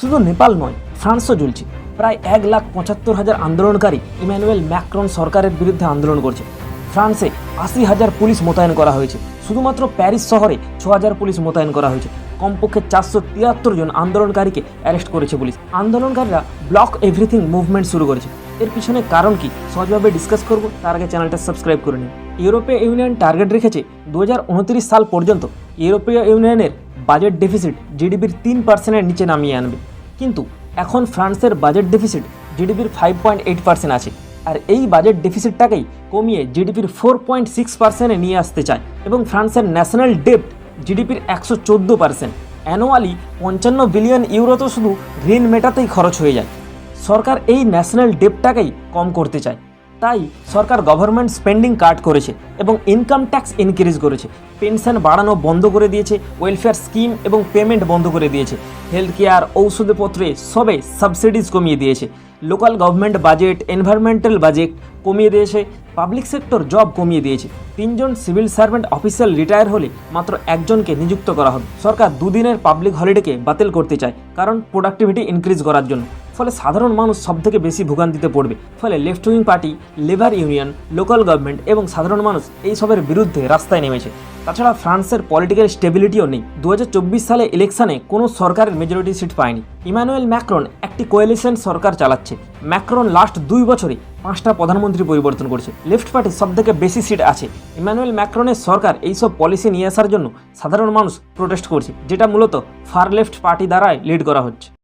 শুধু নেপাল নয়, ফ্রান্সও জ্বলছে। প্রায় 1,75,000 আন্দোলনকারী ইমানুয়েল ম্যাক্রন সরকারের বিরুদ্ধে আন্দোলন করছে। ফ্রান্সে 80,000 পুলিশ মোতায়েন করা হয়েছে। শুধুমাত্র প্যারিস শহরে 6,000 পুলিশ মোতায়েন করা হয়েছে। কমপক্ষে 473 জন আন্দোলনকারীকে অ্যারেস্ট করেছে পুলিশ। আন্দোলনকারীরা ব্লক এভরিথিং মুভমেন্ট শুরু করেছে। এর পিছনে কারণ কি সহজভাবে ডিসকাস করব, তার আগে চ্যানেলটা সাবস্ক্রাইব করে নিন। ইউরোপীয় ইউনিয়ন টার্গেট রেখেছে 2029 সাল পর্যন্ত ইউরোপীয় ইউনিয়নের বাজেট ডেফিসিট জিডিপির 3%-এর নিচে নামিয়ে আনবে। কিন্তু এখন ফ্রান্সের বাজেট ডেফিসিট জিডিপির 5.8% আছে, আর এই বাজেট ডেফিসিটটাকেই কমিয়ে জিডিপির 4.6%-এ নিয়ে আসতে চায়। এবং ফ্রান্সের ন্যাশনাল ডেপ্ট জিডিপির 114%। অ্যানুয়ালি 55 বিলিয়ন ইউরো তো শুধু ঋণ মেটাতেই খরচ হয়ে যায়। সরকার এই ন্যাশনাল ডেপ্টটাকেই কম করতে চায়, তাই সরকার গভর্নমেন্ট স্পেন্ডিং কাট করেছে এবং ইনকাম ট্যাক্স ইনক্রিজ করেছে। পেনশন বাড়ানো বন্ধ করে দিয়েছে, ওয়েলফেয়ার স্কিম এবং পেমেন্ট বন্ধ করে দিয়েছে, হেলথ কেয়ার ঔষধপত্রে সবে সাবসিডিজ কমিয়ে দিয়েছে, local government budget environmental budget কমিয়ে দিয়েছে, পাবলিক সেক্টর জব কমিয়ে দিয়েছে। 3 জন সিভিল সার্ভেন্ট অফিসিয়াল রিটায়ার হলে মাত্র 1 জনকে নিযুক্ত করা হবে। সরকার 2 দিনের পাবলিক হলিডেকে বাতিল করতে চায়, কারণ প্রোডাক্টিভিটি ইনক্রিজ করার জন্য। ফলে সাধারণ মানুষ সবথেকে বেশি ভোগান্তিতে পড়বে। ফলে left wing party, labour union, local government এবং সাধারণ মানুষ এইসবের বিরুদ্ধে রাস্তায় নেমেছে। তাছাড়া ফ্রান্সের পলিটিক্যাল স্টেবিলিটিও নেই। 2024 সালে ইলেকশনে কোনো সরকারের মেজরিটি সিট পায়নি। ইমানুয়েল ম্যাক্রন একটি কোয়ালিশন সরকার চালাচ্ছে। ম্যাক্রন লাস্ট 2 বছরে 5টা প্রধানমন্ত্রী পরিবর্তন করেছে। লেফট পার্টি সবথেকে বেশি সিট আছে। ইমানুয়েল ম্যাক্রনের সরকার এইসব পলিসি নিয়ে আসার জন্য সাধারণ মানুষ প্রোটেস্ট করছে, যেটা মূলত ফার লেফট পার্টি দ্বারাই লিড করা হচ্ছে।